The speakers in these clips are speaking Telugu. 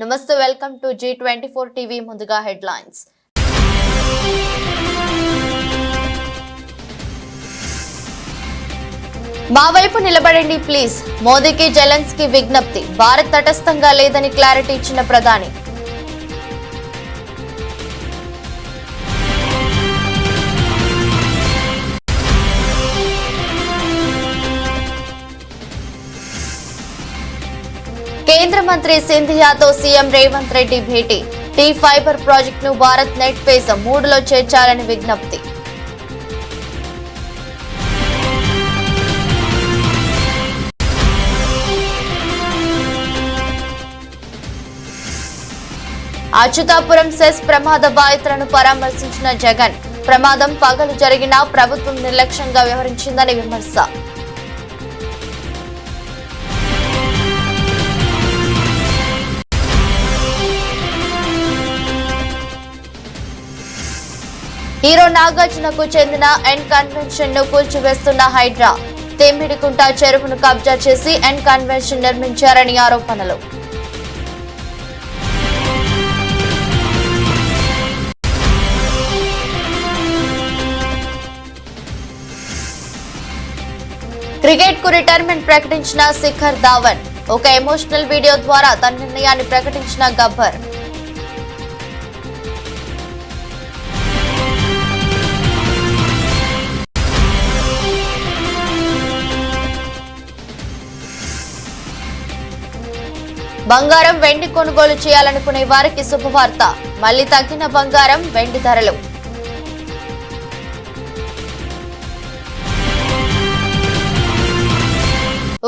నమస్తే, వెల్కమ్ టు G24 టీవీ. ముందుగా హెడ్లైన్స్. మా వైపు నిలబడండి ప్లీజ్, మోదీకి జెలెన్స్కీ విజ్ఞప్తి. భారత్ తటస్థంగా లేదని క్లారిటీ ఇచ్చిన ప్రధాని. కేంద్ర మంత్రి సింధియాతో సీఎం రేవంత్ రెడ్డి భేటీ. టీ ఫైబర్ ప్రాజెక్టును భారత్ నెట్ ఫేజ్ 3లో చేర్చాలని విజ్ఞప్తి. అచ్యుతాపురం సెస్ ప్రమాద బాధితులను పరామర్శించిన జగన్. ప్రమాదం పగలు జరిగినా ప్రభుత్వం నిర్లక్ష్యంగా వ్యవహరించిందని విమర్శ. హీరో నాగార్జునకు చెందిన ఎన్ కన్వెన్షన్ ను కూల్చివేస్తున్న హైడ్రా. తెమ్మిడికుంట చెరువును కబ్జా చేసి ఎన్ కన్వెన్షన్ నిర్మించారని ఆరోపణలు. క్రికెట్ కు రిటైర్మెంట్ ప్రకటించిన శిఖర్ ధావన్. ఒక ఎమోషనల్ వీడియో ద్వారా తన నిర్ణయాన్ని ప్రకటించిన గబ్బర్. బంగారం, వెండి కొనుగోలు చేయాలనుకునే వారికి శుభవార్త. మళ్లీ తగ్గిన బంగారం, వెండి ధరలు.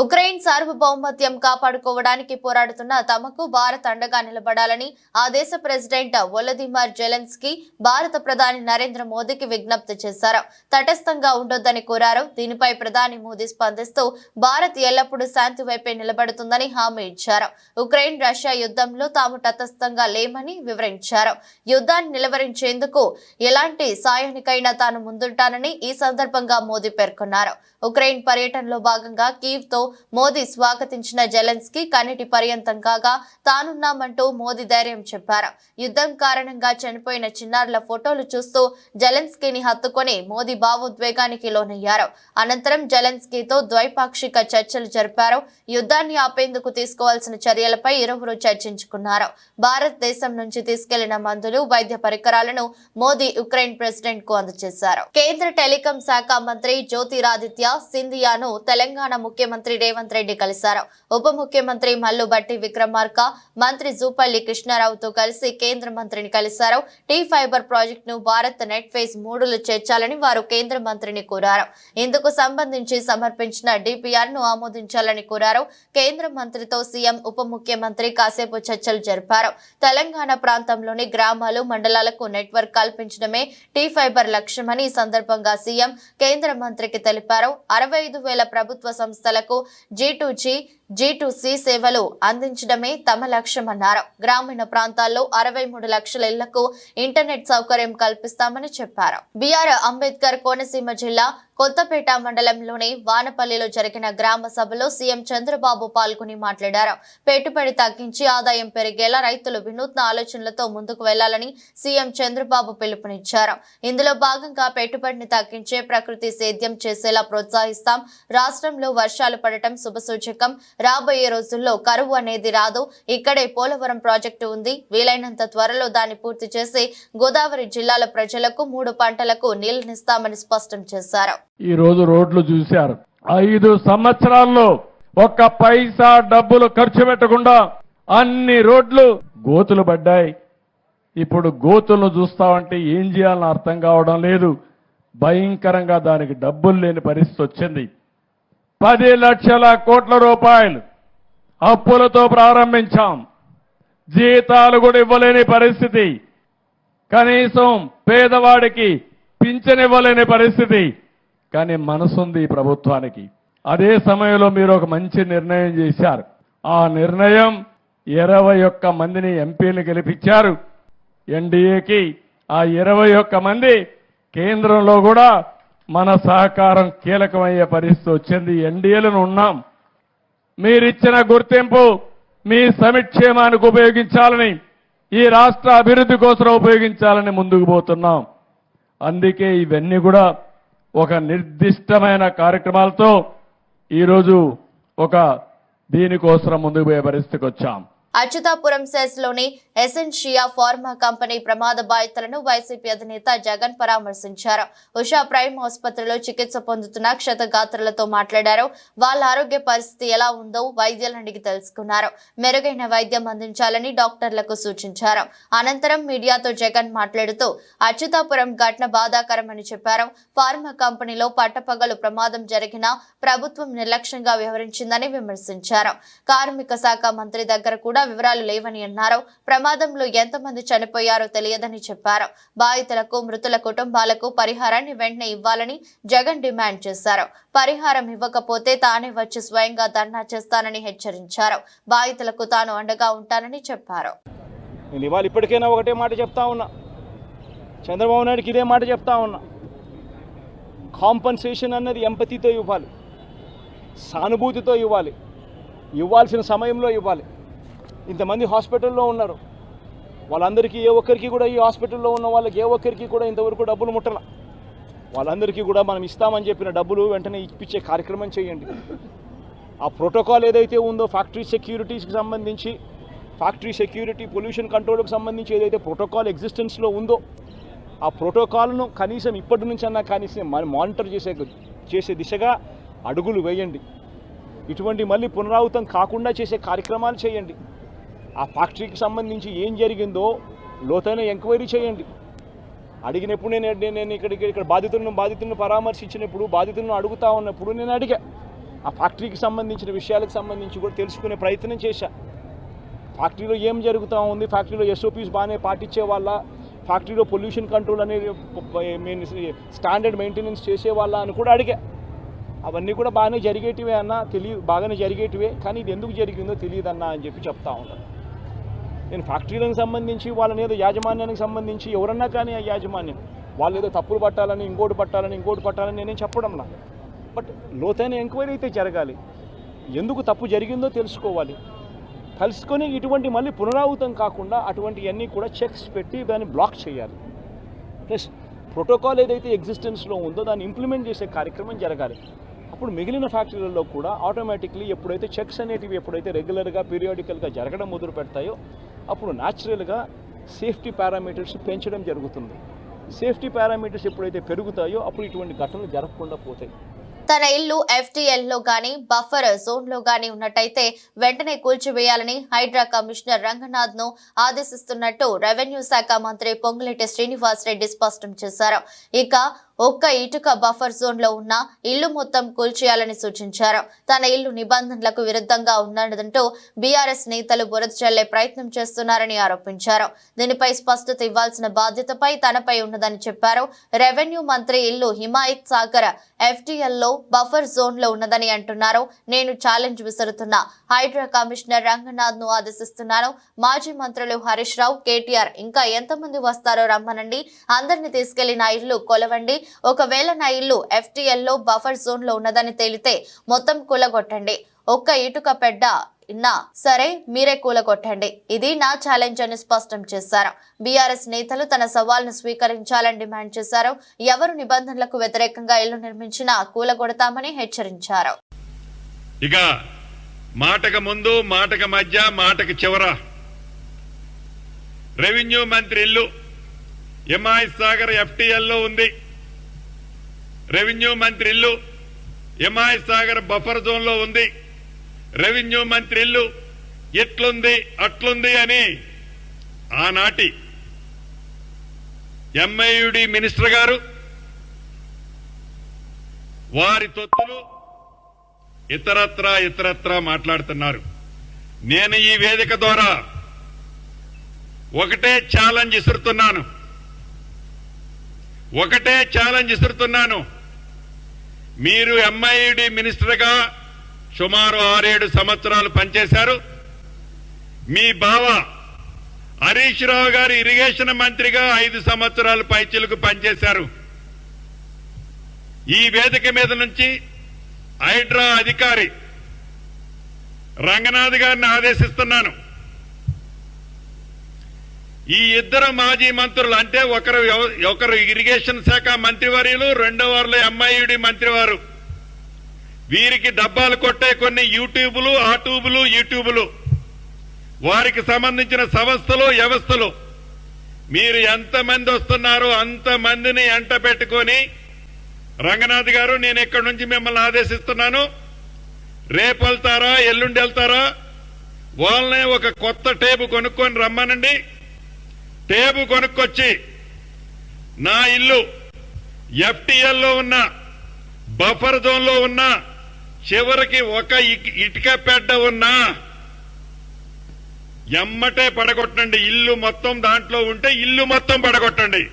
ఉక్రెయిన్ సార్వభౌమత్యం కాపాడుకోవడానికి పోరాడుతున్న తమకు భారత్ అండగా నిలబడాలని ఆ దేశ ప్రెసిడెంట్ వొలోదిమిర్ జెలెన్స్కీ భారత ప్రధాని నరేంద్ర మోదీకి విజ్ఞప్తి చేశారు. తటస్థంగా ఉండొద్దని కోరారు. దీనిపై ప్రధాని మోదీ స్పందిస్తూ భారత్ ఎల్లప్పుడూ శాంతి వైపే నిలబడుతుందని హామీ ఇచ్చారు. ఉక్రెయిన్ రష్యా యుద్ధంలో తాము తటస్థంగా లేమని వివరించారు. యుద్ధాన్ని నిలువరించేందుకు ఎలాంటి సాయానికైనా తాను ముందుంటానని ఈ సందర్భంగా మోదీ పేర్కొన్నారు. ఉక్రెయిన్ పర్యటనలో భాగంగా కీవ్ తో మోదీ స్వాగతించిన జెలెన్స్కీ కన్నీటి పర్యంతం కాగా తానున్నామంటూ మోదీ ధైర్యం చెప్పారు. యుద్ధం కారణంగా చనిపోయిన చిన్నారుల ఫోటోలు చూస్తూ జెలెన్స్కీని హత్తుకొని మోదీ భావోద్వేగానికి లోనయ్యారు. అనంతరం జెలెన్స్కీతో ద్వైపాక్షిక చర్చలు జరిపారు. యుద్ధాన్ని ఆపేందుకు తీసుకోవాల్సిన చర్యలపై ఇరువురు చర్చించుకున్నారు. భారతదేశం నుంచి తీసుకెళ్లిన మందులు, వైద్య పరికరాలను మోదీ ఉక్రెయిన్ ప్రెసిడెంట్ కు అందజేశారు. కేంద్ర టెలికాం శాఖ మంత్రి జ్యోతిరాదిత్య సింధియాను తెలంగాణ ముఖ్యమంత్రి రేవంత్ రెడ్డి కలిశారు. ఉప ముఖ్యమంత్రి మల్లు భట్టి విక్రమార్క, మంత్రి జూపల్లి కృష్ణారావుతో కలిసి కేంద్ర మంత్రిని కలిశారు. టీ ఫైబర్ ప్రాజెక్టును భారత్ నెట్ ఫేజ్ 3లో చేర్చాలని వారు కేంద్ర మంత్రిని కోరారు. ఇందుకు సంబంధించి సమర్పించిన డిపిఆర్ ను ఆమోదించాలని కోరారు. కేంద్ర మంత్రితో సీఎం, ఉప ముఖ్యమంత్రి కాసేపు చర్చలు జరిపారు. తెలంగాణ ప్రాంతంలోని గ్రామాలు, మండలాలకు నెట్వర్క్ కల్పించడమే టీ ఫైబర్ లక్ష్యమని ఈ సందర్భంగా సీఎం కేంద్ర మంత్రికి తెలిపారు. 65,000 ప్రభుత్వ సంస్థలకు G2G, G2C సేవలు అందించడమే తమ లక్ష్యమన్నారు. గ్రామీణ ప్రాంతాల్లో 63 లక్షల ఇళ్లకు ఇంటర్నెట్ సౌకర్యం కల్పిస్తామని చెప్పారు. బిఆర్ అంబేద్కర్ కోనసీమ జిల్లా కొత్తపేట మండలంలోని వానపల్లిలో జరిగిన గ్రామ సభలో సీఎం చంద్రబాబు పాల్గొని మాట్లాడారు. పెట్టుబడి తగ్గించి ఆదాయం పెరిగేలా రైతులు వినూత్న ఆలోచనలతో ముందుకు వెళ్లాలని సీఎం చంద్రబాబు పిలుపునిచ్చారు. ఇందులో భాగంగా పెట్టుబడిని తగ్గించే, ప్రకృతి సేద్యం చేసేలా ప్రోత్సహిస్తాం. రాష్ట్రంలో వర్షాలు పడటం శుభసూచకం. రాబోయే రోజుల్లో కరువు అనేది రాదు. ఇక్కడే పోలవరం ప్రాజెక్టు ఉంది. వీలైనంత త్వరలో దాన్ని పూర్తి చేసి గోదావరి జిల్లాల ప్రజలకు 3 పంటలకు నీళ్లనిస్తామని స్పష్టం చేశారు. ఈ రోజు రోడ్లు చూశారు. 5 సంవత్సరాల్లో ఒక్క పైసా డబ్బులు ఖర్చు పెట్టకుండా అన్ని రోడ్లు గోతులు పడ్డాయి. ఇప్పుడు గోతులను చూస్తామంటే ఏం చేయాలని అర్థం కావడం లేదు. భయంకరంగా దానికి డబ్బులు లేని పరిస్థితి వచ్చింది. 10 లక్షల కోట్ల రూపాయలు అప్పులతో ప్రారంభించాం. జీతాలు కూడా ఇవ్వలేని పరిస్థితి. కనీసం పేదవాడికి పింఛన్ ఇవ్వలేని పరిస్థితి. కానీ మనసుంది ఈ ప్రభుత్వానికి. అదే సమయంలో మీరు ఒక మంచి నిర్ణయం చేశారు. ఆ నిర్ణయం 21 మందిని ఎంపీలు గెలిపించారు ఎన్డీఏకి. ఆ 21 మంది కేంద్రంలో కూడా మన సహకారం కీలకమయ్యే పరిస్థితి వచ్చింది. ఎన్డీఏలను ఉన్నాం. మీరిచ్చిన గుర్తింపు మీ సంక్షేమానికి ఉపయోగించాలని, ఈ రాష్ట్ర అభివృద్ధి కోసం ఉపయోగించాలని ముందుకు పోతున్నాం. అందుకే ఇవన్నీ కూడా ఒక నిర్దిష్టమైన కార్యక్రమాలతో ఈరోజు ఒక దీనికోసం ముందుకు పోయే పరిస్థితికి వచ్చాం. అచ్యుతాపురం సెస్ లోని ఎసెన్షియా ఫార్మా కంపెనీ ప్రమాద బాధితులను వైసీపీ అధినేత జగన్ పరామర్శించారు. ఉషా ప్రైమ్ ఆసుపత్రిలో చికిత్స పొందుతున్న క్షతగాత్రులతో మాట్లాడారు. వాళ్ళ ఆరోగ్య పరిస్థితి ఎలా ఉందో వైద్యులను అడిగి తెలుసుకున్నారు. మెరుగైన వైద్యం అందించాలని డాక్టర్లకు సూచించారు. అనంతరం మీడియాతో జగన్ మాట్లాడుతూ అచ్యుతాపురం ఘటన బాధాకరమని చెప్పారు. ఫార్మా కంపెనీలో పట్టపగలు ప్రమాదం జరిగినా ప్రభుత్వం నిర్లక్ష్యంగా వ్యవహరించిందని విమర్శించారు. కార్మిక శాఖ మంత్రి దగ్గర కూడా వివరాలు లేవని అన్నారు. ప్రమాదంలో ఎంతమంది చనిపోయారో తెలియదని చెప్పారు. బాధితులకు, మృతుల కుటుంబాలకు పరిహారాన్ని వెంటనే ఇవ్వాలని జగన్ డిమాండ్ చేశారు. పరిహారం ఇవ్వకపోతే తానే వచ్చి స్వయంగా ధర్నా చేస్తానని హెచ్చరించారు. బాధితులకు తాను అండగా ఉంటానని చెప్పారు. నేను ఇవాళ ఇప్పటికైనా ఒకటే మాట చెప్తా ఉన్నా, చంద్రబాబు నాయుడుకి ఇదే మాట చెప్తా ఉన్నా. కాంపన్సేషన్ అన్నది ఎంపతితో ఇవ్వాలి, సానుభూతితో ఇవ్వాలి, ఇవ్వాల్సిన సమయంలో ఇవ్వాలి. ఇంతమంది హాస్పిటల్లో ఉన్నారు, వాళ్ళందరికీ ఏ ఒక్కరికి కూడా, ఈ హాస్పిటల్లో ఉన్న వాళ్ళకి ఏ ఒక్కరికి కూడా ఇంతవరకు డబ్బులు ముట్టల. వాళ్ళందరికీ కూడా మనం ఇస్తామని చెప్పిన డబ్బులు వెంటనే ఇప్పించే కార్యక్రమం చేయండి. ఆ ప్రోటోకాల్ ఏదైతే ఉందో ఫ్యాక్టరీ సెక్యూరిటీస్కి సంబంధించి, ఫ్యాక్టరీ సెక్యూరిటీ, పొల్యూషన్ కంట్రోల్కి సంబంధించి ఏదైతే ప్రోటోకాల్ ఎగ్జిస్టెన్స్లో ఉందో ఆ ప్రోటోకాల్ను కనీసం ఇప్పటి నుంచి అన్నా కనీసం మానిటర్ చేసే దిశగా అడుగులు వేయండి. ఇటువంటి మళ్ళీ పునరావృతం కాకుండా చేసే కార్యక్రమాలు చేయండి. ఆ ఫ్యాక్టరీకి సంబంధించి ఏం జరిగిందో లోతైన ఎంక్వైరీ చేయండి. అడిగినప్పుడు నేను ఇక్కడ బాధితులను పరామర్శించినప్పుడు, బాధితులను అడుగుతా ఉన్నప్పుడు నేను అడిగా. ఆ ఫ్యాక్టరీకి సంబంధించిన విషయాలకు సంబంధించి కూడా తెలుసుకునే ప్రయత్నం చేశా. ఫ్యాక్టరీలో ఏం జరుగుతూ ఉంది, ఫ్యాక్టరీలో SOPs బాగానే పాటించే వాళ్ళ, ఫ్యాక్టరీలో పొల్యూషన్ కంట్రోల్ అనేది స్టాండర్డ్ మెయింటెనెన్స్ చేసే వాళ్ళ అని కూడా అడిగా. అవన్నీ కూడా బాగానే జరిగేటివే అన్న, బాగానే జరిగేటివే, కానీ ఇది ఎందుకు జరిగిందో తెలియదన్నా అని చెప్పి చెప్తా ఉంటాను. నేను ఫ్యాక్టరీలకు సంబంధించి, వాళ్ళని ఏదో యాజమాన్యానికి సంబంధించి ఎవరన్నా కానీ ఆ యాజమాన్యం వాళ్ళు ఏదో తప్పులు పట్టాలని, ఇంకోటి పట్టాలని నేనేం చెప్పడంలా. బట్ లోతైన ఎంక్వైరీ అయితే జరగాలి. ఎందుకు తప్పు జరిగిందో తెలుసుకోవాలి. తెలుసుకొని ఇటువంటి మళ్ళీ పునరావృతం కాకుండా అటువంటివన్నీ కూడా చెక్స్ పెట్టి దాన్ని బ్లాక్ చేయాలి. ప్లస్ ప్రోటోకాల్ ఏదైతే ఎగ్జిస్టెన్స్లో ఉందో దాన్ని ఇంప్లిమెంట్ చేసే కార్యక్రమం జరగాలి. అప్పుడు మిగిలిన ఫ్యాక్టరీలలో కూడా ఆటోమేటిక్లీ ఎప్పుడైతే చెక్స్ అనేటివి ఎప్పుడైతే రెగ్యులర్గా, పీరియాడికల్గా జరగడం మొదలు పెడతాయో అప్పుడు న్యాచురల్గా సేఫ్టీ పారామీటర్స్ పెంచడం జరుగుతుంది. సేఫ్టీ పారామీటర్స్ ఎప్పుడైతే పెరుగుతాయో అప్పుడు ఇటువంటి ఘటనలు జరగకుండా పోతాయి. తన ఇల్లు FTL లో గాని బఫర్ జోన్ లో గాని ఉన్నట్టయితే వెంటనే కూల్చివేయాలని హైడ్రా కమిషనర్ రంగనాథ్ ను ఆదేశిస్తున్నట్టు రెవెన్యూ శాఖ మంత్రి పొంగులేటి శ్రీనివాస్ రెడ్డి స్పష్టం చేశారు. ఇక ఒక్క ఇటుక బఫర్ జోన్ లో ఉన్న ఇల్లు మొత్తం కూల్చేయాలని సూచించారు. తన ఇల్లు నిబంధనలకు విరుద్ధంగా ఉన్నదంటూ బీఆర్ఎస్ నేతలు బురద చల్లే ప్రయత్నం చేస్తున్నారని ఆరోపించారు. దీనిపై స్పష్టత ఇవ్వాల్సిన బాధ్యతపై తనపై ఉన్నదని చెప్పారు. రెవెన్యూ మంత్రి ఇల్లు హిమాయత్ సాగర్ FTL లో బఫర్ జోన్ లో ఉన్నదని అంటున్నారు. నేను ఛాలెంజ్ విసురుతున్నా. హైడ్రా కమిషనర్ రంగనాథ్ ను ఆదేశిస్తున్నాను. మాజీ మంత్రులు హరీష్ రావు, KTR ఇంకా ఎంతమంది వస్తారో రమ్మనండి. అందరిని తీసుకెళ్లి నా ఇల్లు కొలవండి. ఒకవేళ నా ఇల్లు FTL లో బఫర్ జోన్ లో ఉన్నదని తేలితే మొత్తం కూలగొట్టండి. ఒక్క ఇటుక పెడ్డ ఇన్నా సరే మీరే కూలగొట్టండి. ఇది నా ఛాలెంజ్ అని స్పష్టం చేశారు. బీఆర్ఎస్ నేతలు తన సవాల్ను స్వీకరించాలని డిమాండ్ చేశారు. ఎవరు నిబంధనలకు వ్యతిరేకంగా ఇల్లు నిర్మించినా కూలగొడతామని హెచ్చరించారు. ఇక మాటకు ముందు, మాటకు మధ్య, మాటకు చివర రెవెన్యూ మంత్రి ఇల్లు హిమాయత్ సాగర్ FTL లో ఉంది. రెవెన్యూ మంత్రి ఇల్లు హిమాయత్ సాగర్ బఫర్ జోన్ లో ఉంది. రెవెన్యూ మంత్రి ఇల్లు ఎట్లుంది అట్లుంది అని ఆనాటి MIUD మినిస్టర్ గారు వారి తొత్తులు ఇతరత్రా మాట్లాడుతున్నారు. నేను ఈ వేదిక ద్వారా ఒకటే ఛాలెంజ్ ఇస్తున్నాను. మీరు MIUD మినిస్టర్గా సుమారు 6-7 సంవత్సరాలు పనిచేశారు. మీ బావ హరీష్ రావు గారు ఇరిగేషన్ మంత్రిగా 5 సంవత్సరాలు పైచిలకు పనిచేశారు. ఈ వేదిక మీద నుంచి హైడ్రా అధికారి రంగనాథ్ గారిని ఆదేశిస్తున్నాను. ఈ ఇద్దరు మాజీ మంత్రులు అంటే ఒకరు ఇరిగేషన్ శాఖ మంత్రివర్యులు, రెండో వారిలో ఎంఐయుడి మంత్రివారు, వీరికి డబ్బాలు కొట్టే కొన్ని యూట్యూబులు, యూట్యూబులు, వారికి సంబంధించిన సంస్థలు, వ్యవస్థలు, మీరు ఎంతమంది వస్తున్నారో అంతమందిని ఎంట పెట్టుకొని, రంగనాథ్ గారు నేను ఇక్కడి నుంచి మిమ్మల్ని ఆదేశిస్తున్నాను, రేపు వెళ్తారా ఎల్లుండి వెళ్తారా, వాళ్ళనే ఒక కొత్త టేబు కొనుక్కొని రమ్మనండి. టేబు కొనుక్కొచ్చి నా ఇల్లు ఎఫ్టీఎల్లో ఉన్న బఫర్ జోన్ లో ఉన్న చివరికి ఒక ఇటుక పెడ్డ ఉన్నా ఎమ్మటే పడగొట్టండి. ఇల్లు మొత్తం దాంట్లో ఉంటే ఇల్లు మొత్తం పడగొట్టండి.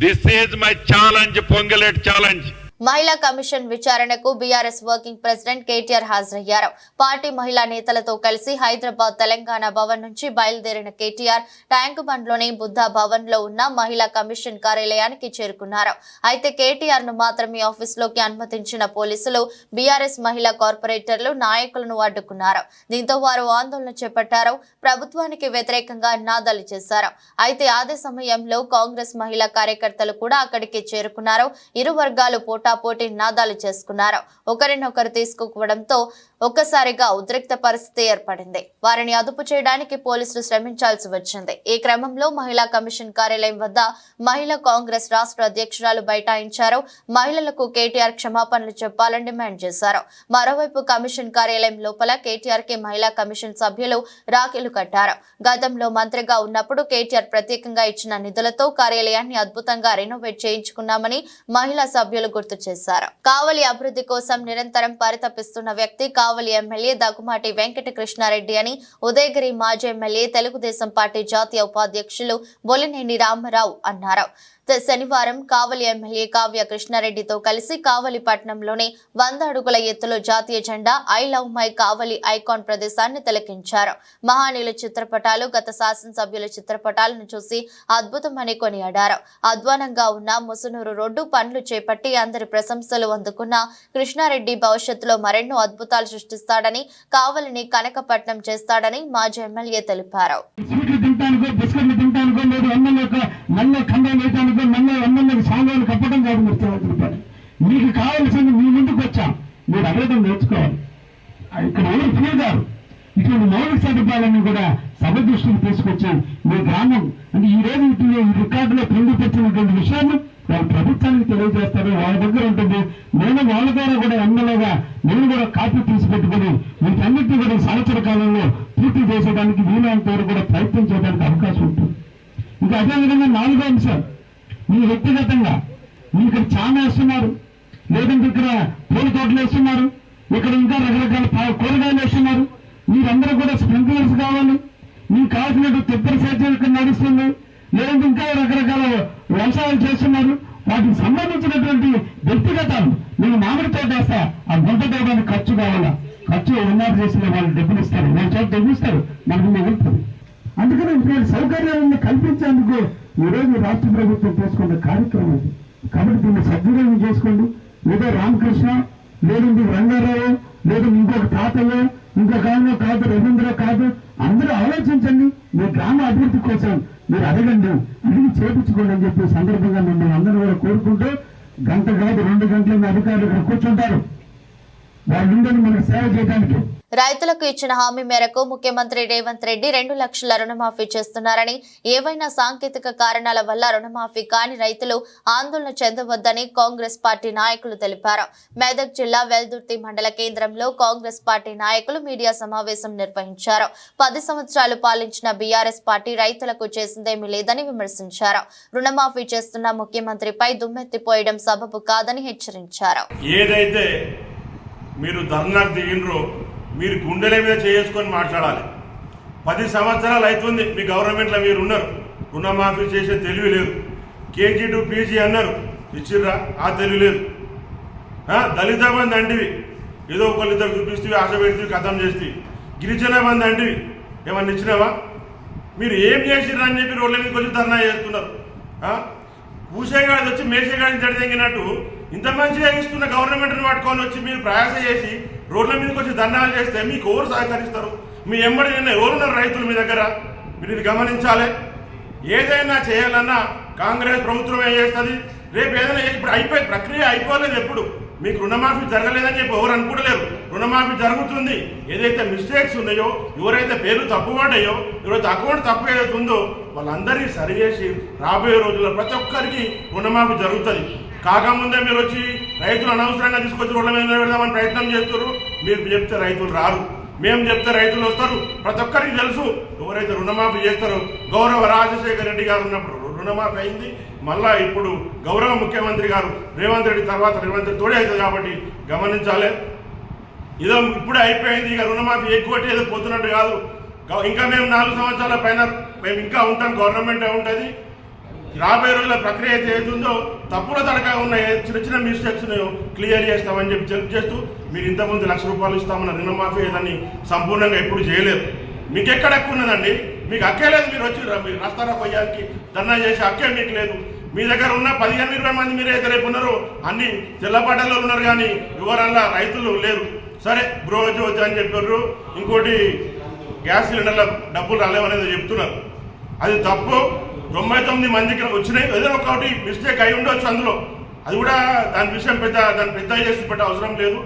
This is my challenge, Ponguleti challenge. మహిళా కమిషన్ విచారణకు బీఆర్ఎస్ వర్కింగ్ ప్రెసిడెంట్ కేటీఆర్ హాజరయ్యారు. పార్టీ మహిళా నేతలతో కలిసి హైదరాబాద్ తెలంగాణ భవన్ నుంచి బయలుదేరిన కేటీఆర్ ట్యాంక్ బండ్లోని బుద్ధా భవన్ లో ఉన్న మహిళా కమిషన్ కార్యాలయానికి చేరుకున్నారు. అయితే కేటీఆర్ ను మాత్రమే ఆఫీసులోకి అనుమతించిన పోలీసులు బీఆర్ఎస్ మహిళా కార్పొరేటర్లు నాయకులను అడ్డుకున్నారు. దీంతో వారు ఆందోళన చేపట్టారు. ప్రభుత్వానికి వ్యతిరేకంగా నినాదాలు చేశారు. అయితే అదే సమయంలో కాంగ్రెస్ మహిళా కార్యకర్తలు కూడా అక్కడికి చేరుకున్నారు. ఇరు వర్గాలు పోటీ నినాదాలు చేసుకున్నారు. ఒకరినొకరు తీసుకోవడంతో ఒక్కసారిగా ఉద్రిక్త పరిస్థితి ఏర్పడింది. వారిని అదుపు చేయడానికి పోలీసులు శ్రమించాల్సి వచ్చింది. ఈ క్రమంలో మహిళా కమిషన్ కార్యాలయం వద్ద మహిళా కాంగ్రెస్ రాష్ట్ర అధ్యక్షురాలు బైఠాయించారు. మహిళలకు కేటీఆర్ క్షమాపణలు చెప్పాలని డిమాండ్ చేశారు. మరోవైపు కమిషన్ కార్యాలయం లోపల కేటీఆర్ కి మహిళా కమిషన్ సభ్యులు రాఖీలు కట్టారు. గతంలో మంత్రిగా ఉన్నప్పుడు కేటీఆర్ ప్రత్యేకంగా ఇచ్చిన నిధులతో కార్యాలయాన్ని అద్భుతంగా రెనోవేట్ చేయించుకున్నామని మహిళా సభ్యులు గుర్తు చేశారు. కావలి అభివృద్ధి కోసం నిరంతరం పరితపిస్తున్న వ్యక్తి కావలి ఎమ్మెల్యే దగ్గుమాటి వెంకట కృష్ణారెడ్డి అని ఉదయగిరి మాజీ ఎమ్మెల్యే తెలుగుదేశం పార్టీ జాతీయ ఉపాధ్యక్షులు బొలినేని రామారావు అన్నారు. శనివారం కావలి ఎమ్మెల్యే కావ్య కృష్ణారెడ్డితో కలిసి కావలి పట్టణంలోని 100 అడుగుల ఎత్తులో జాతీయ జెండా I love my Kavali icon ప్రదేశాన్ని తిలకించారు. మహానీయుల చిత్రపటాలు, గత శాసనసభ్యుల చిత్రపటాలను చూసి అద్భుతమని కొనియాడారు. అధ్వానంగా ఉన్న ముసునూరు రోడ్డు పనులు చేపట్టి అందరి ప్రశంసలు అందుకున్న కృష్ణారెడ్డి భవిష్యత్తులో మరెన్నో అద్భుతాలు సృష్టిస్తాడని, కావలిని కనకపట్నం చేస్తాడని మాజీ ఎమ్మెల్యే తెలిపారు. సాంగాలు కప్పడం కాదు ముఖ్యమంత్రి. మీకు కావాల్సింది మీ ముందుకు వచ్చాం, మీరు అడగడం నేర్చుకోవాలి. ఇక్కడ ఎవరు ఫ్రీ గారు ఇటువంటి మౌలిక సదుపాయాలను కూడా సభ దృష్టికి తీసుకొచ్చి మీ గ్రామం అంటే ఈ రోజు ఈ రికార్డులో పొందుపరిచినటువంటి విషయాన్ని వాళ్ళు ప్రభుత్వానికి తెలియజేస్తారు. వాళ్ళ దగ్గర ఉంటుంది. నేను వాళ్ళ ద్వారా కూడా ఎమ్మెల్యేగా నేను కూడా కాపీ తీసి పెట్టుకుని వీటన్నిటినీ కూడా సంవత్సర కాలంలో పూర్తి చేసేదానికి వీలైనంత వరకు కూడా ప్రయత్నం చేయడానికి అవకాశం ఉంటుంది. ఇంకా అదేవిధంగా 4వ అంశం, మీ వ్యక్తిగతంగా మీకు చాలా వేస్తున్నారు, లేదంటే ఇక్కడ పూల తోటలు వేస్తున్నారు, ఇక్కడ ఇంకా రకరకాల కూరగాయలు వేస్తున్నారు. మీరందరూ కూడా స్ప్రింక్లర్స్ కావాలి, మీకు కావాల్సినట్టు తిప్పల సేద్యం ఇక్కడ నడుస్తుంది, లేదంటే ఇంకా రకరకాల వ్యవసాయాలు చేస్తున్నారు. వాటికి సంబంధించినటువంటి వ్యక్తిగతాలు నేను మామిడి తోట వేస్తా, ఆ గుంట తోటానికి ఖర్చు కావాలా, ఖర్చు ఉన్నారు చేసిన వాళ్ళు డబ్బులు ఇస్తారు, వాళ్ళ చేత డబ్బులు ఇస్తారు, మనకు మిగులుతుంది. అందుకని ఇటువంటి సౌకర్యాలను కల్పించేందుకు ఈరోజు రాష్ట్ర ప్రభుత్వం తీసుకున్న కార్యక్రమం ఇది. కాబట్టి దీన్ని సద్వినియోగం చేసుకోండి. ఏదో రామకృష్ణ, లేదంటే రంగారావు, లేదా ఇంకొక తాతయ్య, ఇంకొక ఆయన కాదు, రవీంద్ర కాదు, అందరూ ఆలోచించండి. మీ గ్రామ అభివృద్ధి కోసం మీరు అడగండి, అడిగి చేపించుకోండి అని చెప్పి సందర్భంగా మిమ్మల్ని అందరూ కూడా కోరుకుంటూ, గంట కాదు 2 గంటల అధికారులు ఇక్కడ కూర్చుంటారు, వాళ్ళందరినీ మనకు సేవ చేయడానికి. రైతులకు ఇచ్చిన హామీ మేరకు ముఖ్యమంత్రి రేవంత్ రెడ్డి 2 లక్షల రుణమాఫీ చేస్తున్నారని, ఏవైనా సాంకేతిక కారణాల వల్ల రుణమాఫీ కాని రైతులు ఆందోళన చెందవద్దని కాంగ్రెస్ పార్టీ నాయకులు తెలిపారు. మెదక్ జిల్లా వెల్దుర్తి మండల కేంద్రంలో కాంగ్రెస్ పార్టీ నాయకులు మీడియా సమావేశం నిర్వహించారు. 10 సంవత్సరాలు పాలించిన బీఆర్ఎస్ పార్టీ రైతులకు చేసిందేమీ లేదని విమర్శించారు. రుణమాఫీ చేస్తున్న ముఖ్యమంత్రిపై దుమ్మెత్తిపోయడం సబబు కాదని హెచ్చరించారు. ఏదైతే మీరు ధర్నాకు దిగినరో మీరు గుండెల మీద చేసుకొని మాట్లాడాలి. 10 సంవత్సరాలు అవుతుంది మీ గవర్నమెంట్లో మీరు ఉన్నారు, రుణమాఫీ చేసే తెలివి లేదు. కేజీ టు పీజీ అన్నారు, ఇచ్చిర్రా? ఆ తెలివి లేదు. దళిత బంధు అంటివి, ఏదో ఒకళ్ళిద్దరు చూపిస్తూ ఆశ పెడితే కథం చేస్తే. గిరిజన బంధు అంటివి, ఏమన్నా ఇచ్చినావా? మీరు ఏం చేసిర్రా అని చెప్పి రోడ్ల మీద కొంచెం ధర్నా చేస్తున్నారు. పూసేగాడి వచ్చి మేసేగాడిని తడిదెంగినట్టు ఇంత మంచిగా ఇస్తున్న గవర్నమెంట్ని పట్టుకొని వచ్చి మీరు ప్రయాస చేసి రోడ్ల మీదకి వచ్చి ధర్నాలు చేస్తే మీకు ఎవరు సహకరిస్తారు? మీ ఎంబడి నిన్న ఎవరున్నారు రైతులు మీ దగ్గర? మీరు ఇది గమనించాలి. ఏదైనా చేయాలన్నా కాంగ్రెస్ ప్రభుత్వం ఏం చేస్తుంది? రేపు ఏదైనా ఇప్పుడు అయిపోయి ప్రక్రియ అయిపోలేదు. ఎప్పుడు మీకు రుణమాఫీ జరగలేదని చెప్పి ఎవరు అనుకోలేరు. రుణమాఫీ జరుగుతుంది. ఏదైతే మిస్టేక్స్ ఉన్నాయో, ఎవరైతే పేర్లు తప్పు పడ్డాయో, ఎవరైతే అకౌంట్ తప్పు ఏదైతే ఉందో వాళ్ళందరినీ సరిచేసి రాబోయే రోజుల్లో ప్రతి ఒక్కరికి రుణమాఫీ జరుగుతుంది. కాకముందే మీరు వచ్చి రైతులు అనవసరంగా తీసుకొచ్చి రోడ్ల మీద నిలబెడదామని ప్రయత్నం చేస్తారు. మీరు చెప్తే రైతులు రారు, మేము చెప్తే రైతులు వస్తారు. ప్రతి ఒక్కరికి తెలుసు ఎవరైతే రుణమాఫీ చేస్తారో. గౌరవ రాజశేఖర రెడ్డి గారు ఉన్నప్పుడు రుణమాఫీ అయింది. మళ్ళా ఇప్పుడు గౌరవ ముఖ్యమంత్రి గారు రేవంత్ రెడ్డి తర్వాత రేవంత్ రెడ్డి తోడే అవుతుంది. కాబట్టి గమనించాలి. ఇదో ఇప్పుడే అయిపోయింది. ఇక రుణమాఫీ ఎక్కువ ఏదో పోతున్నట్టు కాదు. ఇంకా మేము 4 సంవత్సరాల పైన మేము ఇంకా ఉంటాం. గవర్నమెంట్ ఉంటుంది. రాబోయే రోజుల ప్రక్రియ ఏదైతుందో తప్పుల తడక ఉన్న చిన్న చిన్న మిస్టేక్స్ క్లియర్ చేస్తామని చెప్పి చేస్తూ, మీరు ఇంతకుముందు ₹1,00,000 ఇస్తామన్న రుణమాఫీ ఏదని సంపూర్ణంగా ఎప్పుడు చేయలేదు. మీకు ఎక్కడ ఎక్కువ ఉన్నదండి? మీకు అక్కే లేదు. మీరు వచ్చి మీరు రాస్తారా పోయానికి ధర్నా చేసి అక్కే మీకు లేదు. మీ దగ్గర ఉన్న 15-20 మంది మీరైతే రేపు ఉన్నారు. అన్ని తెల్లపాటల్లో ఉన్నారు కానీ ఎవరన్నా రైతులు లేరు. సరే గృహజ్యోతి అని చెప్పారు. ఇంకోటి గ్యాస్ సిలిండర్ల డబ్బులు రాలేవనేది చెప్తున్నారు. అది తప్పు. 99 మందికి వచ్చినాయి. ఏదైనా ఒకటి మిస్టేక్ అయి ఉండొచ్చు అందులో. అది కూడా దాని విషయం దాన్ని పెద్ద చేసి పెట్టే అవసరం లేదు.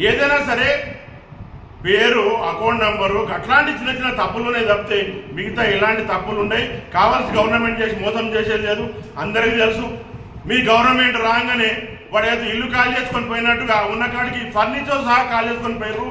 ఏదైనా సరే పేరు, అకౌంట్ నంబరు అట్లాంటి చిన్న చిన్న తప్పులునే తప్పితే మిగతా ఎలాంటి తప్పులు ఉన్నాయి. కావాల్సి గవర్నమెంట్ చేసి మోసం చేసేది లేదు. అందరికీ తెలుసు. మీ గవర్నమెంట్ రాగానే వాడు ఏదో ఇల్లు ఖాళీ చేసుకొని పోయినట్టుగా ఉన్న కాడికి ఫర్నిచర్ సహా ఖాళీ చేసుకొని పోయారు.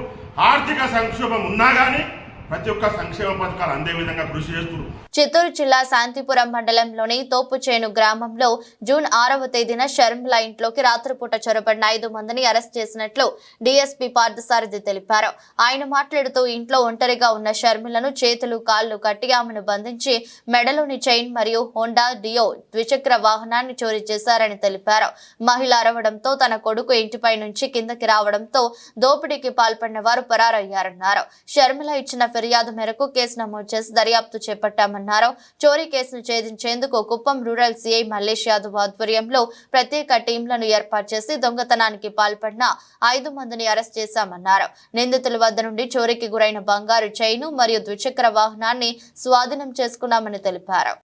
ఆర్థిక సంక్షోభం ఉన్నా కానీ ప్రతి ఒక్క సంక్షేమ పథకాలు అందే విధంగా కృషి చేస్తున్నారు. చిత్తూరు జిల్లా శాంతిపురం మండలంలోని తోపుచేను గ్రామంలో జూన్ 6వ తేదీన షర్మిల ఇంట్లోకి రాత్రిపూట చొరబడిన 5 మందిని అరెస్ట్ చేసినట్లు డీఎస్పీ పార్థసారథి తెలిపారు. ఆయన మాట్లాడుతూ ఇంట్లో ఒంటరిగా ఉన్న షర్మిలను చేతులు కాళ్లు కట్టి ఆమెను బంధించి మెడలోని చైన్ మరియు హోండా డియో ద్విచక్ర వాహనాన్ని చోరీ చేశారని తెలిపారు. మహిళ అరవడంతో తన కొడుకు ఇంటిపై నుంచి కిందకి రావడంతో దోపిడీకి పాల్పడిన వారు పరారయ్యారన్నారు. షర్మిల ఇచ్చిన ఫిర్యాదు మేరకు కేసు నమోదు చేసి దర్యాప్తు చేపట్టామన్నారు. చోరీ కేసును ఛేదించేందుకు కుప్పం రూరల్ సీఐ మల్లేష్ యాదవ్ ఆధ్వర్యంలో ప్రత్యేక టీంలను ఏర్పాటు చేసి దొంగతనానికి పాల్పడిన 5 మందిని అరెస్ట్ చేశామన్నారు. నిందితుల వద్ద నుండి చోరీకి గురైన బంగారు చైను మరియు ద్విచక్ర వాహనాన్ని స్వాధీనం చేసుకున్నామని తెలిపారు.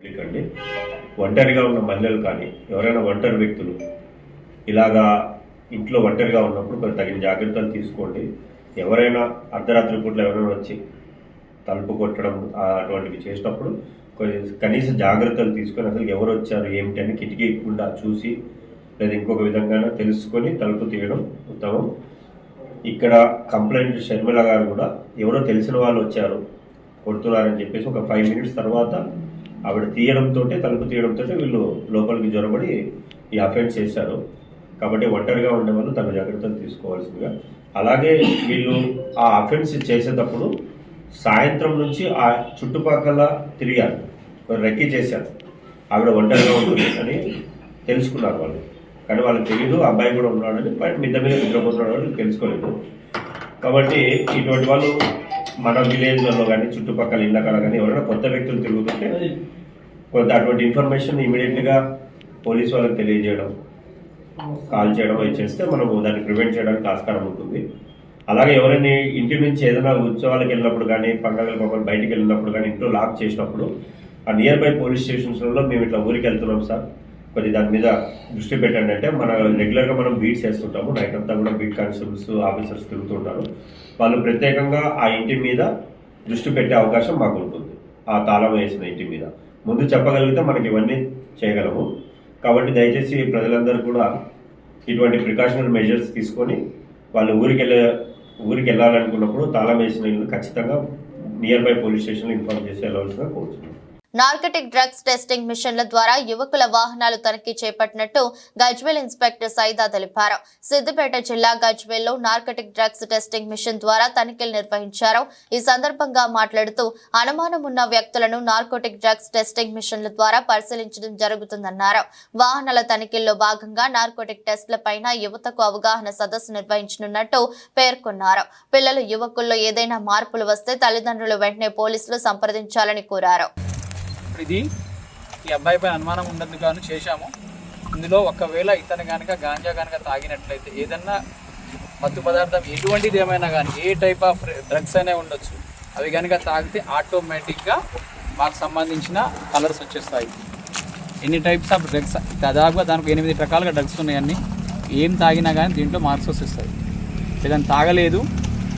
ఒంటరిగా ఉన్న మహిళలు కానీ ఎవరైనా ఒంటరి వ్యక్తులు ఇలాగా ఇంట్లో ఒంటరిగా ఉన్నప్పుడు తగిన జాగ్రత్తలు తీసుకోండి. ఎవరైనా అర్ధరాత్రి పూట్ల ఎవరైనా వచ్చి తలుపు కొట్టడం అటువంటివి చేసినప్పుడు కనీస జాగ్రత్తలు తీసుకొని అసలు ఎవరు వచ్చారు ఏమిటి అని కిటికీ గుండా చూసి లేదా ఇంకొక విధంగా తెలుసుకొని తలుపు తీయడం ఉత్తమం. ఇక్కడ కంప్లైంట్ షర్మిల గారు కూడా ఎవరో తెలిసిన వాళ్ళు వచ్చారు కొడుతున్నారని చెప్పేసి ఒక 5 మినిట్స్ తర్వాత ఆవిడ తీయడంతో తలుపు తీయడంతో వీళ్ళు లోపలికి జొరబడి ఈ అఫెన్స్ చేశారు. కాబట్టి ఒంటరిగా ఉండే వాళ్ళు తమ జాగ్రత్తలు తీసుకోవాల్సిందిగా. అలాగే వీళ్ళు ఆ అఫెన్స్ చేసేటప్పుడు సాయంత్రం నుంచి ఆ చుట్టుపక్కల తిరిగారు, రెక్కి చేశారు. ఆవిడ ఒంటరిగా ఉంటుంది అని తెలుసుకున్నారు వాళ్ళు. కానీ వాళ్ళకి తెలియదు అబ్బాయి కూడా ఉన్నాడని, మిద్ద మీద నిద్రపోతున్నాడు అని తెలుసుకోలేదు. కాబట్టి ఇటువంటి వాళ్ళు మన విలేజ్లలో కానీ చుట్టుపక్కల ఇళ్ళ కాడ కానీ ఎవరైనా కొత్త వ్యక్తులు తిరుగుతుంటే కొంత అటువంటి ఇన్ఫర్మేషన్ ఇమీడియట్లీగా పోలీసు వాళ్ళకి తెలియజేయడం, కాల్ చేయడం అవి చేస్తే మనము దాన్ని ప్రివెంట్ చేయడానికి ఆస్కారం ఉంటుంది. అలాగే ఎవరైనా ఇంటి నుంచి ఏదైనా ఉత్సవాలకు వెళ్ళినప్పుడు కానీ పండుగలకు బయటికి వెళ్ళినప్పుడు కానీ ఇంట్లో లాక్ చేసినప్పుడు ఆ నియర్ బై పోలీస్ స్టేషన్స్లో మేము ఇట్లా ఊరికి వెళ్తున్నాం సార్ కొద్ది దాని మీద దృష్టి పెట్టండి అంటే మన రెగ్యులర్గా మనం బీట్స్ వేస్తుంటాము. నైట్ అంతా కూడా బీట్ కానిస్టేబుల్స్ ఆఫీసర్స్ తిరుగుతుంటారు. వాళ్ళు ప్రత్యేకంగా ఆ ఇంటి మీద దృష్టి పెట్టే అవకాశం మాకు ఉంటుంది. ఆ తాళం వేసిన ఇంటి మీద ముందు చెప్పగలిగితే మనకి ఇవన్నీ చేయగలము. కాబట్టి దయచేసి ప్రజలందరూ కూడా ఇటువంటి ప్రికాషనరీ మెజర్స్ తీసుకొని వాళ్ళు ఊరికి వెళ్ళాలనుకున్నప్పుడు తాళం వేసిన ఇల్లు ఖచ్చితంగా నియర్ బై పోలీస్ స్టేషన్లో ఇన్ఫార్మ్ చేసి వెళ్ళవలసిన కోరుతున్నాను. నార్కటిక్ డ్రగ్స్ టెస్టింగ్ మిషన్ల ద్వారా యువకుల వాహనాలు తనిఖీ చేపట్టినట్టు గజ్వేల్ ఇన్స్పెక్టర్ సైదా తెలిపారు. సిద్దిపేట జిల్లా గజ్వేల్లో నార్కటిక్ డ్రగ్స్ టెస్టింగ్ మిషన్ ద్వారా తనిఖీలు నిర్వహించారు. ఈ సందర్భంగా మాట్లాడుతూ అనుమానం ఉన్న వ్యక్తులను నార్కోటిక్ డ్రగ్స్ టెస్టింగ్ మిషన్ల ద్వారా పరిశీలించడం జరుగుతుందన్నారు. వాహనాల తనిఖీల్లో భాగంగా నార్కోటిక్ టెస్టులపైన యువతకు అవగాహన సదస్సు నిర్వహించనున్నట్టు పేర్కొన్నారు. పిల్లలు యువకుల్లో ఏదైనా మార్పులు వస్తే తల్లిదండ్రులు వెంటనే పోలీసులు సంప్రదించాలని కోరారు. ఇది ఈ అబ్బాయిపై అనుమానం ఉండదు కానీ చేశాము. ఇందులో ఒకవేళ ఇతను కనుక గాంజా కనుక తాగినట్లయితే ఏదన్నా మత్తు పదార్థం ఎటువంటిది ఏమైనా కానీ ఏ టైప్ ఆఫ్ డ్రగ్స్ అయినా ఉండొచ్చు, అవి కనుక తాగితే ఆటోమేటిక్గా మాకు సంబంధించిన కలర్స్ వచ్చేస్తాయి. ఎన్ని టైప్స్ ఆఫ్ డ్రగ్స్, దాదాపుగా దానికి 8 రకాలుగా డ్రగ్స్ ఉన్నాయన్నీ. ఏం తాగినా కానీ దీంట్లో మార్క్స్ వస్తాయి. ఏదైనా తాగలేదు,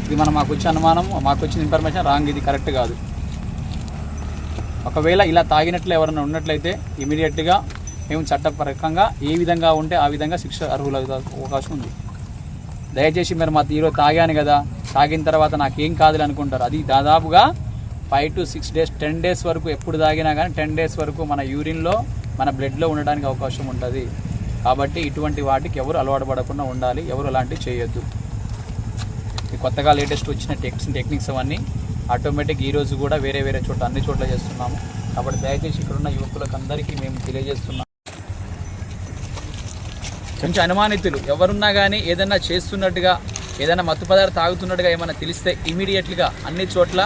ఇది మాకు వచ్చే అనుమానం, మాకు వచ్చిన ఇన్ఫర్మేషన్ రాంగ్, ఇది కరెక్ట్ కాదు. ఒకవేళ ఇలా తాగినట్లు ఎవరైనా ఉన్నట్లయితే ఇమీడియట్గా మేము చట్టపరంగా ఏ విధంగా ఉంటే ఆ విధంగా శిక్ష అర్హుల అవకాశం ఉంది. దయచేసి మీరు మా తీరో తాగాను కదా, తాగిన తర్వాత నాకేం కాదులే అనుకుంటారు. అది దాదాపుగా 5 to 6 days 10 days వరకు ఎప్పుడు తాగినా కానీ 10 days వరకు మన యూరిన్లో మన బ్లడ్లో ఉండడానికి అవకాశం ఉంటుంది. కాబట్టి ఇటువంటి వాటికి ఎవరు అలవాటు పడకుండా ఉండాలి, ఎవరు అలాంటివి చేయొద్దు. కొత్తగా లేటెస్ట్ వచ్చిన టెక్నిక్స్ అవన్నీ ఆటోమేటిక్ ఈరోజు కూడా వేరే చోట్ల అన్ని చోట్ల చేస్తున్నాము. కాబట్టి దయచేసి ఇక్కడున్న యువకులకు అందరికీ మేము తెలియజేస్తున్నాం, కొంచెం అనుమానితులు ఎవరున్నా కానీ ఏదైనా చేస్తున్నట్టుగా, ఏదైనా మత్తు పదార్థం తాగుతున్నట్టుగా ఏమైనా తెలిస్తే ఇమీడియట్గా అన్ని చోట్ల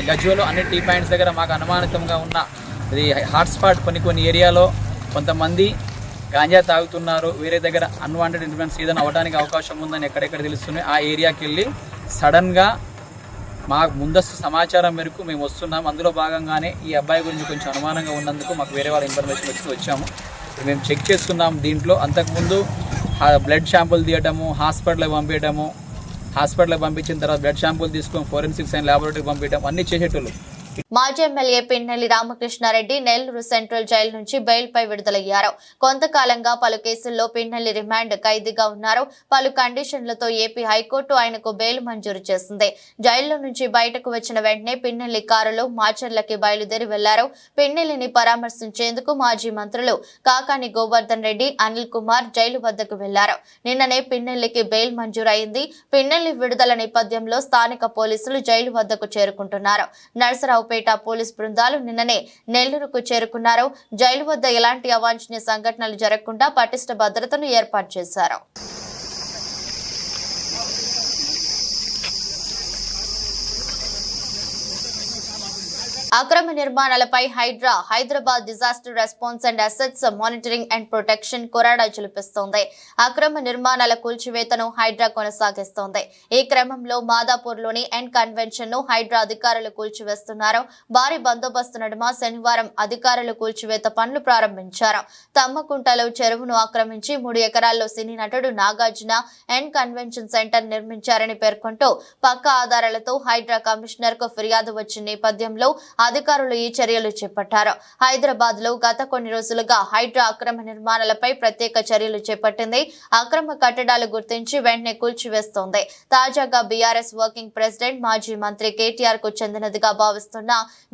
గజ్వేల్లో అన్ని టీ పాయింట్స్ దగ్గర మాకు అనుమానితంగా ఉన్న ఇది హాట్స్పాట్ కొన్ని ఏరియాలో కొంతమంది గాంజా తాగుతున్నారు, వేరే దగ్గర అన్వాంటెడ్ ఇన్ఫ్లుయెన్స్ ఏదైనా అవ్వడానికి అవకాశం ఉందని ఎక్కడెక్కడ తెలుస్తున్నాయి, ఆ ఏరియాకి వెళ్ళి సడన్గా మా ముందస్తు సమాచారం మేరకు మేము వస్తున్నాం. అందులో భాగంగానే ఈ అబ్బాయి గురించి కొంచెం అనుమానంగా ఉన్నందుకు మాకు వేరే వాళ్ళ ఇన్ఫర్మేషన్ వచ్చాము. మేము చెక్ చేస్తున్నాం. దీంట్లో అంతకుముందు బ్లడ్ శాంపుల్ తీయటము, హాస్పిటల్కి పంపించడము, హాస్పిటల్కి పంపించిన తర్వాత బ్లడ్ శాంపుల్ తీసుకొని ఫోరెన్సిక్ సైన్స్ ల్యాబొరేటరీకి పంపించడం అన్నీ చేసేటోళ్ళు. మాజీ MLA Pinnelli Ramakrishna Reddy Nellore central jail నుంచి బెయిల్పై విడుదలయ్యారు. కొంతకాలంగా పలు కేసుల్లో పిన్నెల్లి రిమాండ్ ఖైదీగా ఉన్నారు. పలు కండిషన్లతో ఏపీ హైకోర్టు ఆయనకు బెయిల్ మంజూరు చేసింది. జైల్లో నుంచి బయటకు వచ్చిన వెంటనే పిన్నెల్లి కారులో మాచర్లకి బయలుదేరి వెళ్లారు. పిన్నెల్లిని పరామర్శించేందుకు మాజీ మంత్రులు కాకాని గోవర్ధన్ రెడ్డి, అనిల్ కుమార్ జైలు వద్దకు వెళ్లారు. నిన్ననే పిన్నెల్లికి బెయిల్ మంజూరైంది. పిన్నెల్లి విడుదల నేపథ్యంలో స్థానిక పోలీసులు జైలు వద్దకు చేరుకుంటున్నారు. నర్సరావుపేట పోలీస్ బృందాలు నిన్ననే నెల్లూరుకు చేరుకున్నారు. జైలు వద్ద ఎలాంటి అవాంఛనీయ సంఘటనలు జరగకుండా పటిష్ట భద్రతను ఏర్పాటు చేశారు. అక్రమ నిర్మాణాలపై Hyderabad disaster response and assets monitoring and protection కొరాడా చూపిస్తోంది. అక్రమ నిర్మాణాల కూల్చివేతను హైడ్రా కొనసాగిస్తోంది. ఈ క్రమంలో మాదాపూర్లోని ఎన్ కన్వెన్షన్ ను హైడ్రా అధికారులు కూల్చివేస్తున్నారు. భారీ బందోబస్తు నడుమ శనివారం అధికారులు కూల్చివేత పనులు ప్రారంభించారు. తమ్మకుంటలో చెరువును ఆక్రమించి 3 ఎకరాల్లో సినీ నటుడు నాగార్జున ఎన్ కన్వెన్షన్ సెంటర్ నిర్మించారని పేర్కొంటూ పక్క ఆధారాలతో హైడ్రా కమిషనర్ కు ఫిర్యాదు వచ్చిన నేపథ్యంలో అధికారులు ఈ చర్యలు చేపట్టారు. హైదరాబాద్ లో గత కొన్ని రోజులుగా హైడ్రా అక్రమ నిర్మాణాలపై ప్రత్యేక చర్యలు చేపట్టింది. అక్రమ కట్టడాలు గుర్తించి వెంటనే కూల్చివేస్తోంది. తాజాగా బీఆర్ఎస్ వర్కింగ్ ప్రెసిడెంట్ మాజీ మంత్రి కేటీఆర్ కు చెందినదిగా భావిస్తున్న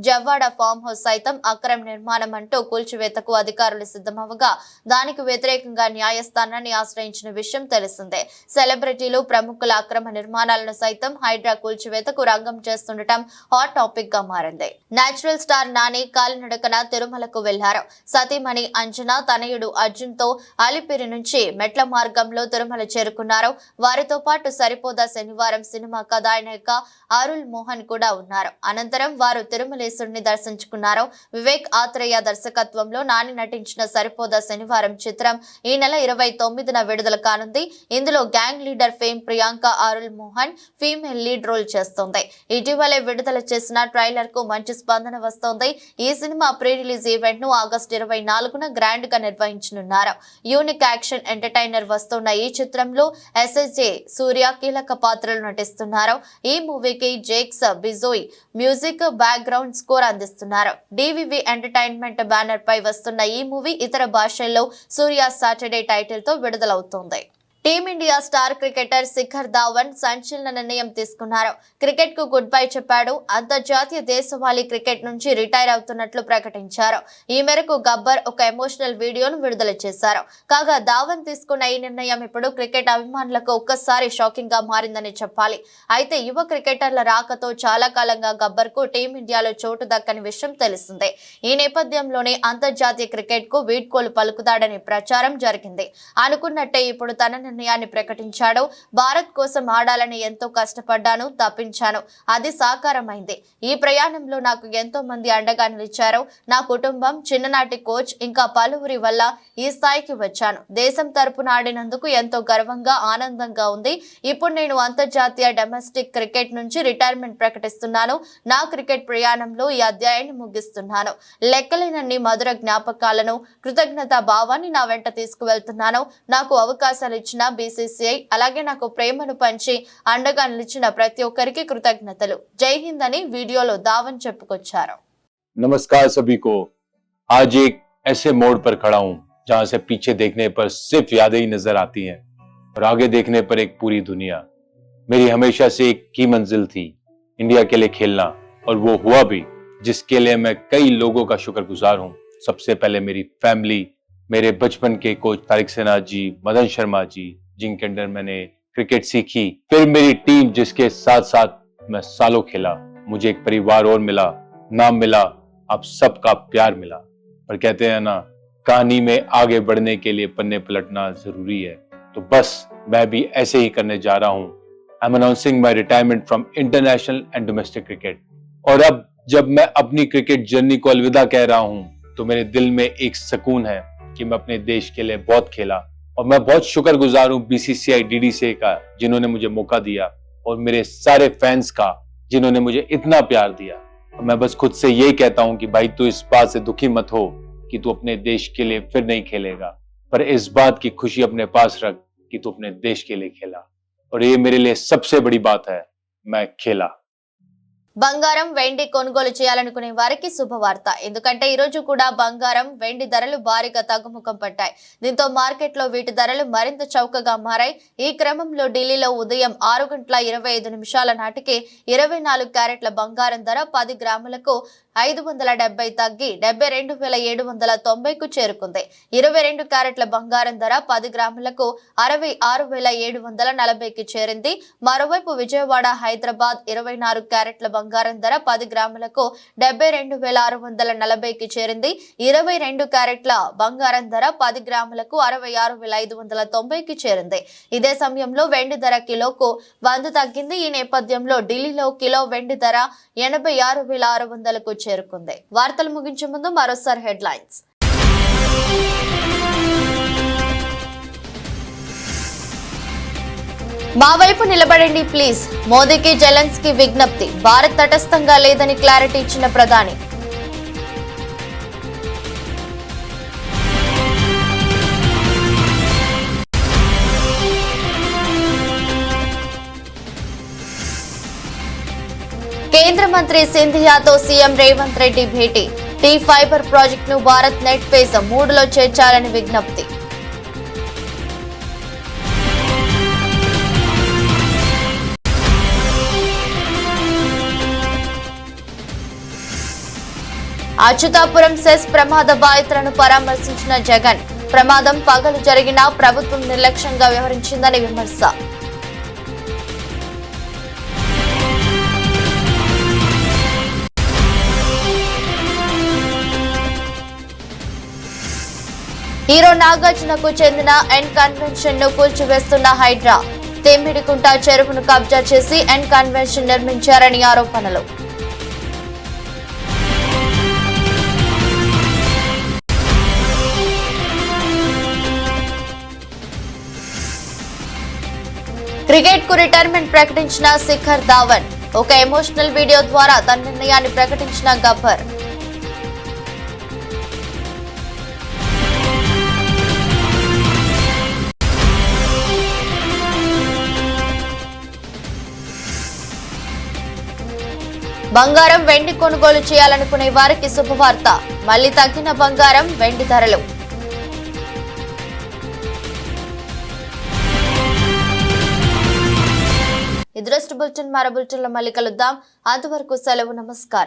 జవ్వాడ ఫామ్ హౌస్ సైతం అక్రమ నిర్మాణం అంటూ కూల్చివేతకు అధికారులు సిద్ధమవగా దానికి వ్యతిరేకంగా న్యాయస్థానాన్ని ఆశ్రయించిన విషయం తెలిసిందే. సెలబ్రిటీలు, ప్రముఖుల అక్రమ నిర్మాణాలను సైతం హైడ్రా కూల్చివేతకు రంగం చేస్తుండటం హాట్ టాపిక్ గా మారింది. నేచురల్ స్టార్ నాని కాలినడకన తిరుమలకు వెళ్లారు. సతీమణి అంజనా, తనయుడు అర్జున్ తో అలిపిరి నుంచి మెట్ల మార్గంలో తిరుమల చేరుకున్నారు. వారితో పాటు సరిపోదా శనివారం సినిమా కథానాయక అరుల్ మోహన్ కూడా ఉన్నారు. అనంతరం వారు తిరుమలేశ్వరుని దర్శించుకున్నారు. వివేక్ ఆత్రేయ దర్శకత్వంలో నాని నటించిన సరిపోదా శనివారం చిత్రం ఈ నెల 29న విడుదల కానుంది. ఇందులో gang leader fame Priyanka Arul Mohan female lead role చేస్తోంది. ఇటీవలే విడుదల చేసిన ట్రైలర్ కు మంచి స్పందన వస్తోంది. ఈ సినిమా ప్రీ రిలీజ్ ఈవెంట్ ను ఆగస్టు 24న గ్రాండ్ గా నిర్వహించనున్నారు. యూనిక్ యాక్షన్ ఎంటర్టైనర్ వస్తున్న ఈ చిత్రంలో ఎస్ఎస్జే సూర్య కీలక పాత్రలు నటిస్తున్నారు. ఈ మూవీకి Jakes Bejoy music, background score అందిస్తున్నారు. డివివి ఎంటర్టైన్మెంట్ బ్యానర్ పై వస్తున్న ఈ మూవీ ఇతర భాషల్లో సూర్య సాటర్డే టైటిల్ తో విడుదలవుతోంది. Team India star cricketer Shikhar Dhawan సంచలన నిర్ణయం తీసుకున్నారు. క్రికెట్ కు గుడ్ బై చెప్పాడు. అంతర్జాతీయ దేశవాళీ క్రికెట్ నుంచి రిటైర్ అవుతున్నట్లు ప్రకటించారు. ఈ మేరకు గబ్బర్ ఒక ఎమోషనల్ వీడియోను విడుదల చేశారు. కాగా ధావన్ తీసుకున్న ఈ నిర్ణయం ఇప్పుడు క్రికెట్ అభిమానులకు ఒక్కసారి షాకింగ్ గా మారిందని చెప్పాలి. అయితే యువ క్రికెటర్ల రాకతో చాలా కాలంగా గబ్బర్ కు టీమిండియాలో చోటు దక్కని విషయం తెలిసిందే. ఈ నేపథ్యంలోనే అంతర్జాతీయ క్రికెట్ కు వీడ్కోలు పలుకుతాడని ప్రచారం జరిగింది. అనుకున్నట్టే ఇప్పుడు తన నిర్ణయాన్ని ప్రకటించాడు. భారత్ కోసం ఆడాలని ఎంతో కష్టపడ్డాను, తప్పించాను. అది సాకారమైంది. ఈ ప్రయాణంలో నాకు ఎంతో మంది అండగా నిలిచారు. నా కుటుంబం, చిన్ననాటి కోచ్ ఇంకా పలువురి వల్ల ఈ స్థాయికి వచ్చాను. దేశం తరపున ఆడినందుకు ఎంతో గర్వంగా, ఆనందంగా ఉంది. ఇప్పుడు నేను అంతర్జాతీయ డొమెస్టిక్ క్రికెట్ నుంచి రిటైర్మెంట్ ప్రకటిస్తున్నాను. నా క్రికెట్ ప్రయాణంలో ఈ అధ్యాయాన్ని ముగిస్తున్నాను. లెక్కలేనన్ని మధుర జ్ఞాపకాలను, కృతజ్ఞతా భావాన్ని నా వెంట తీసుకువెళ్తున్నాను. నాకు అవకాశాలు ఇచ్చిన బీసీసీఐ, అలాగే నాకు ప్రేమను పంచి అండగా నిలిచిన ప్రతి ఒక్కరికి కృతజ్ఞతలు. జై హింద్ అని వీడియోలో ధావన్ చెప్పుకొచ్చారు. नमस्कार सभी को। आज एक ऐसे मोड़ पर खड़ा हूं जहां से पीछे देखने पर सिर्फ यादें ही नजर आती हैं और आगे देखने पर एक पूरी दुनिया। मेरी हमेशा से एक ही मंजिल थी, इंडिया के लिए खेलना, और वो हुआ भी, जिसके लिए मैं कई लोगों का शुक्रगुजार हूं। सबसे पहले मेरी फैमिली, मेरे बचपन के कोच तारिक सेना जी, मदन शर्मा जी, जिनके अंडर मैंने क्रिकेट सीखी, फिर मेरी टीम जिसके साथ साथ मैं सालों खेला। मुझे एक परिवार और मिला, नाम मिला, आप सबका प्यार मिला। और कहते हैं ना, कहानी में आगे बढ़ने के लिए पन्ने पलटना जरूरी है, तो बस मैं भी ऐसे ही करने जा रहा हूं। I am announcing my retirement from international and domestic cricket. और अब जब मैं अपनी क्रिकेट जर्नी को अलविदा कह रहा हूं, तो मेरे दिल में एक सुकून है कि मैं अपने देश के लिए बहुत खेला, और मैं बहुत शुक्रगुजार हूं बीसीसीआई डीडीसीए का, जिन्होंने मुझे मौका दिया, और मेरे सारे फैंस का, जिन्होंने मुझे इतना प्यार दिया। और मैं बस खुद से यही कहता हूं कि भाई, तू इस बात से दुखी मत हो कि तू अपने देश के लिए फिर नहीं खेलेगा, पर इस बात की खुशी अपने पास रख कि तू अपने देश के लिए खेला। और ये मेरे लिए सबसे बड़ी बात है, मैं खेला। బంగారం, వెండి కొనుగోలు చేయాలనుకునే వారికి శుభవార్త. ఎందుకంటే ఈ రోజు కూడా బంగారం, వెండి ధరలు భారీగా తగ్గుముఖం పట్టాయి. దీంతో మార్కెట్లో వీటి ధరలు మరింత చౌకగా మారాయి. ఈ క్రమంలో ఢిల్లీలో ఉదయం 6:25 నాటికి 24 క్యారెట్ల బంగారం ధర 10 గ్రాములకు 570 తగ్గి 72,790కు చేరుకుంది. 22 క్యారెట్ల బంగారం ధర 10 గ్రాములకు 66,740కి చేరింది. మరోవైపు విజయవాడ, హైదరాబాద్ 24 క్యారెట్ల బంగారం ధర 10 గ్రాములకు 72,640కి చేరింది. 22 క్యారెట్ల బంగారం ధర 10 గ్రాములకు 66,590కి చేరింది. ఇదే సమయంలో వెండి ధర కిలోకు 100 తగ్గింది. ఈ నేపథ్యంలో ఢిల్లీలో కిలో వెండి ధర 86,600కు చేరుకుంది. వార్తలు ముగించే ముందు మరోసారి హెడ్లైన్స్. మా వైపు నిలబడండి ప్లీజ్, మోదీకి జెలెన్స్కీ విజ్ఞప్తి. భారత్ తటస్థంగా లేదని క్లారిటీ ఇచ్చిన ప్రధాని. కేంద్ర మంత్రి సింధియాతో సీఎం రేవంత్ రెడ్డి భేటీ. టీ ఫైబర్ ప్రాజెక్టును భారత్ నెట్ ఫేజ్ 3లో చేర్చాలని విజ్ఞప్తి. అచ్యుతాపురం సెస్ ప్రమాద బాధితులను పరామర్శించిన జగన్. ప్రమాదం పగలు జరిగినా ప్రభుత్వం నిర్లక్ష్యంగా వ్యవహరించిందని విమర్శ. హీరో నాగార్జునకు చెందిన ఎన్ కన్వెన్షన్ ను కూల్చివేస్తున్న హైడ్రా. తెమ్మిడికుంట చెరువును కబ్జా చేసి ఎన్ కన్వెన్షన్ నిర్మించారని ఆరోపణలు. క్రికెట్ కు రిటైర్మెంట్ ప్రకటించిన శిఖర్ ధావన్. ఒక ఎమోషనల్ వీడియో ద్వారా తన నిర్ణయాన్ని ప్రకటించిన గబ్బర్. బంగారం, వెండి కొనుగోలు చేయాలనుకునే వారికి శుభవార్త. మళ్లీ తగ్గిన బంగారం, వెండి ధరలు. ఇది బులెటిన్. మరో బులెటిన్లో మళ్ళీ కలుద్దాం. అంతవరకు సెలవు. నమస్కారం.